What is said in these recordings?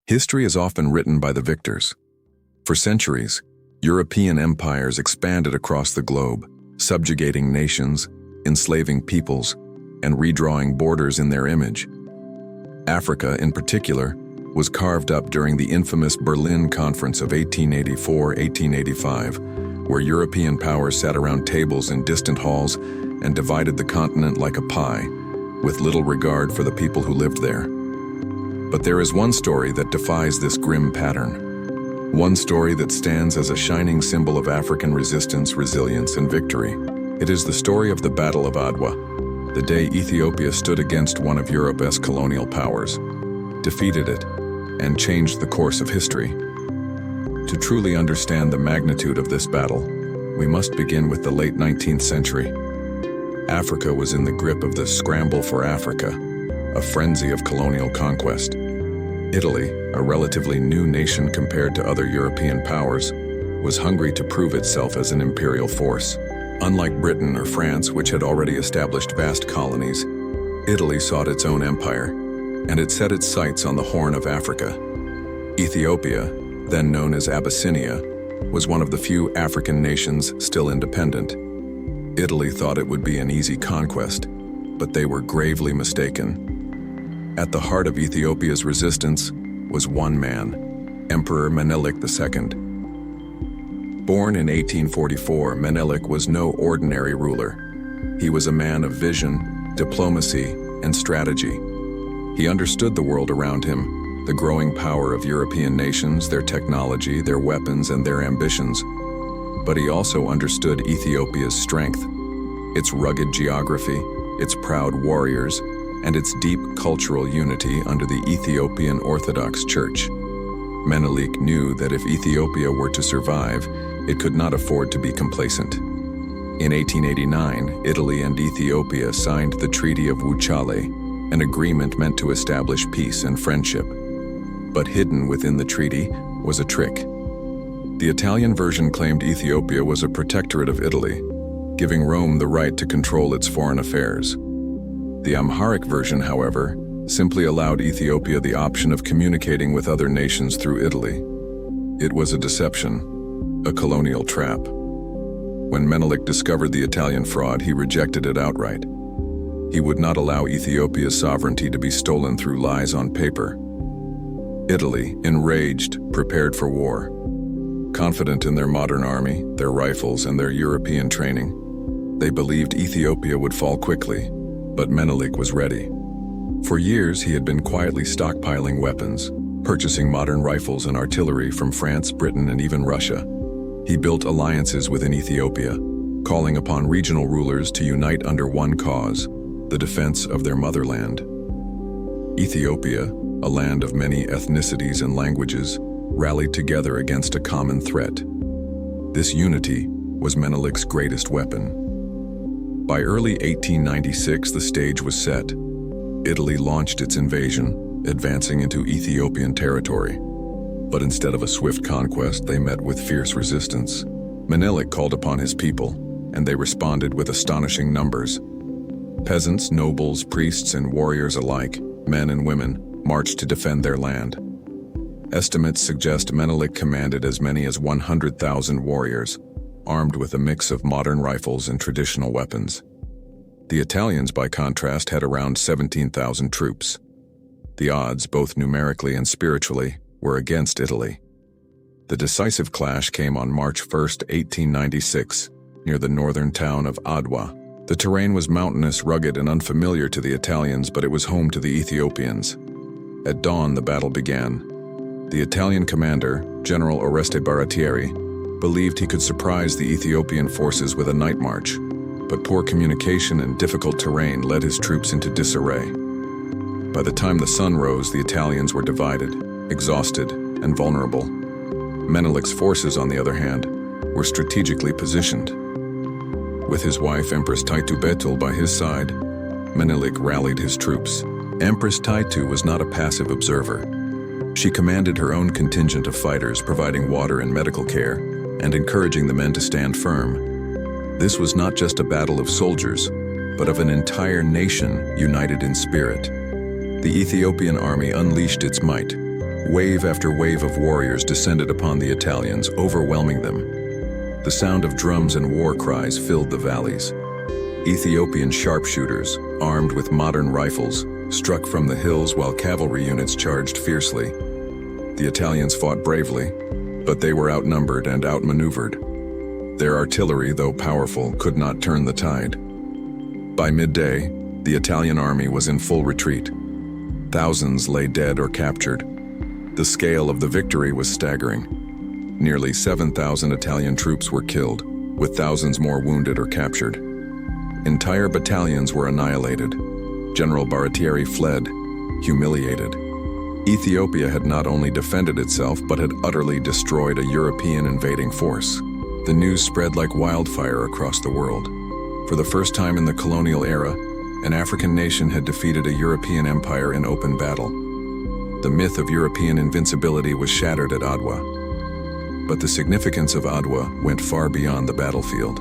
History is often written by the victors. For centuries, European empires expanded across the globe, subjugating nations, enslaving peoples, and redrawing borders in their image. Africa, in particular, was carved up during the infamous Berlin Conference of 1884-1885, where European powers sat around tables in distant halls and divided the continent like a pie, with little regard for the people who lived there. But there is one story that defies this grim pattern. One story that stands as a shining symbol of African resistance, resilience, and victory. It is the story of the Battle of Adwa, the day Ethiopia stood against one of Europe's colonial powers, defeated it, and changed the course of history. To truly understand the magnitude of this battle, we must begin with the late 19th century. Africa was in the grip of the scramble for Africa, a frenzy of colonial conquest. Italy, a relatively new nation compared to other European powers, was hungry to prove itself as an imperial force. Unlike Britain or France, which had already established vast colonies, Italy sought its own empire, and it set its sights on the Horn of Africa. Ethiopia, then known as Abyssinia, was one of the few African nations still independent. Italy thought it would be an easy conquest, but they were gravely mistaken. At the heart of Ethiopia's resistance was one man, Emperor Menelik II. Born in 1844, Menelik was no ordinary ruler. He was a man of vision, diplomacy, and strategy. He understood the world around him, the growing power of European nations, their technology, their weapons, and their ambitions. But he also understood Ethiopia's strength, its rugged geography, its proud warriors, and its deep cultural unity under the Ethiopian Orthodox Church. Menelik knew that if Ethiopia were to survive, it could not afford to be complacent. In 1889, Italy and Ethiopia signed the Treaty of Wuchale, an agreement meant to establish peace and friendship. But hidden within the treaty was a trick. The Italian version claimed Ethiopia was a protectorate of Italy, giving Rome the right to control its foreign affairs. The Amharic version, however, simply allowed Ethiopia the option of communicating with other nations through Italy. It was a deception, a colonial trap. When Menelik discovered the Italian fraud, he rejected it outright. He would not allow Ethiopia's sovereignty to be stolen through lies on paper. Italy, enraged, prepared for war. Confident in their modern army, their rifles, and their European training, they believed Ethiopia would fall quickly, but Menelik was ready. For years, he had been quietly stockpiling weapons, purchasing modern rifles and artillery from France, Britain, and even Russia. He built alliances within Ethiopia, calling upon regional rulers to unite under one cause, the defense of their motherland. Ethiopia, a land of many ethnicities and languages, rallied together against a common threat. This unity was Menelik's greatest weapon. By early 1896, the stage was set. Italy launched its invasion, advancing into Ethiopian territory. But instead of a swift conquest, they met with fierce resistance. Menelik called upon his people, and they responded with astonishing numbers. Peasants, nobles, priests, and warriors alike, men and women, marched to defend their land. Estimates suggest Menelik commanded as many as 100,000 warriors, armed with a mix of modern rifles and traditional weapons. The Italians, by contrast, had around 17,000 troops. The odds, both numerically and spiritually, were against Italy. The decisive clash came on March 1, 1896, near the northern town of Adwa. The terrain was mountainous, rugged, and unfamiliar to the Italians, but it was home to the Ethiopians. At dawn, the battle began. The Italian commander, General Oreste Baratieri, believed he could surprise the Ethiopian forces with a night march, but poor communication and difficult terrain led his troops into disarray. By the time the sun rose, the Italians were divided, exhausted, and vulnerable. Menelik's forces, on the other hand, were strategically positioned. With his wife, Empress Taitu Betul, by his side, Menelik rallied his troops. Empress Taitu was not a passive observer. She commanded her own contingent of fighters, providing water and medical care, and encouraging the men to stand firm. This was not just a battle of soldiers, but of an entire nation united in spirit. The Ethiopian army unleashed its might, Wave after wave of warriors descended upon the Italians, overwhelming them. The sound of drums and war cries filled the valleys. Ethiopian sharpshooters, armed with modern rifles, struck from the hills while cavalry units charged fiercely. The Italians fought bravely, but they were outnumbered and outmaneuvered. Their artillery, though powerful, could not turn the tide. By midday, the Italian army was in full retreat. Thousands lay dead or captured. The scale of the victory was staggering. Nearly 7,000 Italian troops were killed, with thousands more wounded or captured. Entire battalions were annihilated. General Baratieri fled, humiliated. Ethiopia had not only defended itself, but had utterly destroyed a European invading force. The news spread like wildfire across the world. For the first time in the colonial era, an African nation had defeated a European empire in open battle. The myth of European invincibility was shattered at Adwa. But the significance of Adwa went far beyond the battlefield.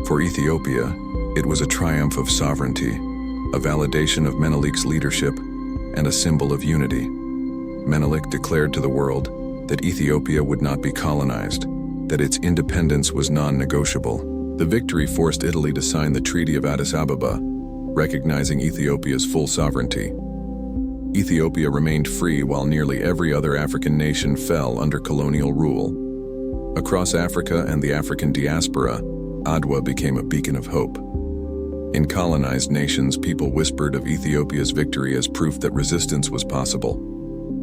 For Ethiopia, it was a triumph of sovereignty, a validation of Menelik's leadership, and a symbol of unity. Menelik declared to the world that Ethiopia would not be colonized, that its independence was non-negotiable. The victory forced Italy to sign the Treaty of Addis Ababa, recognizing Ethiopia's full sovereignty. Ethiopia remained free while nearly every other African nation fell under colonial rule. Across Africa and the African diaspora, Adwa became a beacon of hope. In colonized nations, people whispered of Ethiopia's victory as proof that resistance was possible.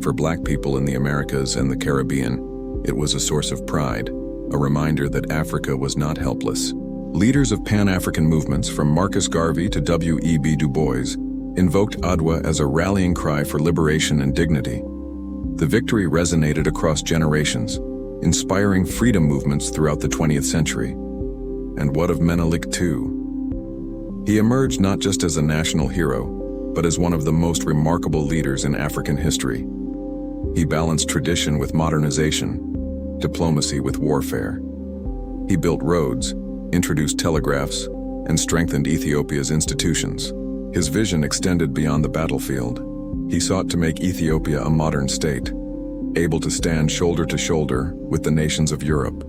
For Black people in the Americas and the Caribbean, it was a source of pride, a reminder that Africa was not helpless. Leaders of Pan-African movements, from Marcus Garvey to W.E.B. Du Bois, invoked Adwa as a rallying cry for liberation and dignity. The victory resonated across generations, inspiring freedom movements throughout the 20th century. And what of Menelik II? He emerged not just as a national hero, but as one of the most remarkable leaders in African history. He balanced tradition with modernization, diplomacy with warfare. He built roads, introduced telegraphs, and strengthened Ethiopia's institutions. His vision extended beyond the battlefield. He sought to make Ethiopia a modern state, able to stand shoulder to shoulder with the nations of Europe.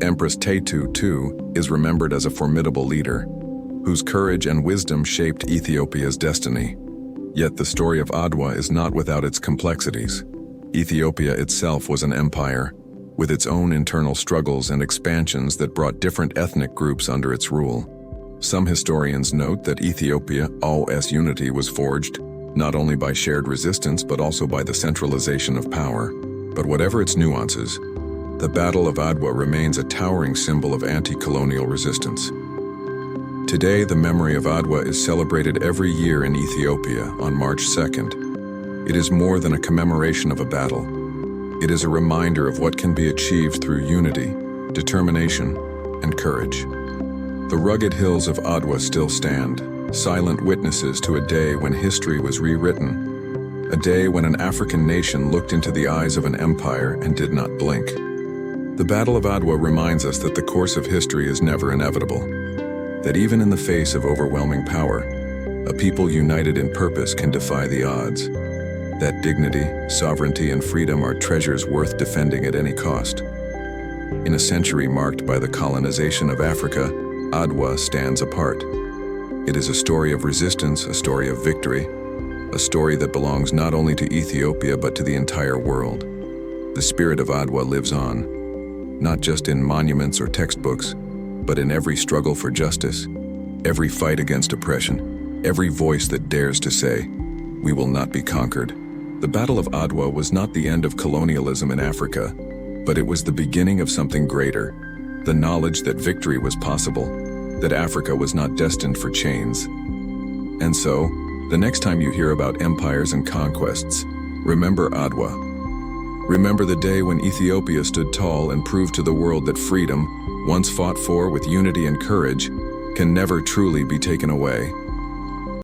Empress Tetu, too, is remembered as a formidable leader, whose courage and wisdom shaped Ethiopia's destiny. Yet the story of Adwa is not without its complexities. Ethiopia itself was an empire, with its own internal struggles and expansions that brought different ethnic groups under its rule. Some historians note that Ethiopia's unity was forged not only by shared resistance but also by the centralization of power. But whatever its nuances, the Battle of Adwa remains a towering symbol of anti-colonial resistance. Today, the memory of Adwa is celebrated every year in Ethiopia on March 2nd. It is more than a commemoration of a battle. It is a reminder of what can be achieved through unity, determination, and courage. The rugged hills of Adwa still stand, silent witnesses to a day when history was rewritten, a day when an African nation looked into the eyes of an empire and did not blink. The Battle of Adwa reminds us that the course of history is never inevitable, that even in the face of overwhelming power, a people united in purpose can defy the odds, that dignity, sovereignty, and freedom are treasures worth defending at any cost. In a century marked by the colonization of Africa, Adwa stands apart. It is a story of resistance, a story of victory, a story that belongs not only to Ethiopia but to the entire world. The spirit of Adwa lives on, not just in monuments or textbooks, but in every struggle for justice, every fight against oppression, every voice that dares to say, "We will not be conquered." The Battle of Adwa was not the end of colonialism in Africa, but it was the beginning of something greater, the knowledge that victory was possible, that Africa was not destined for chains. And so, the next time you hear about empires and conquests, remember Adwa. Remember the day when Ethiopia stood tall and proved to the world that freedom, once fought for with unity and courage, can never truly be taken away.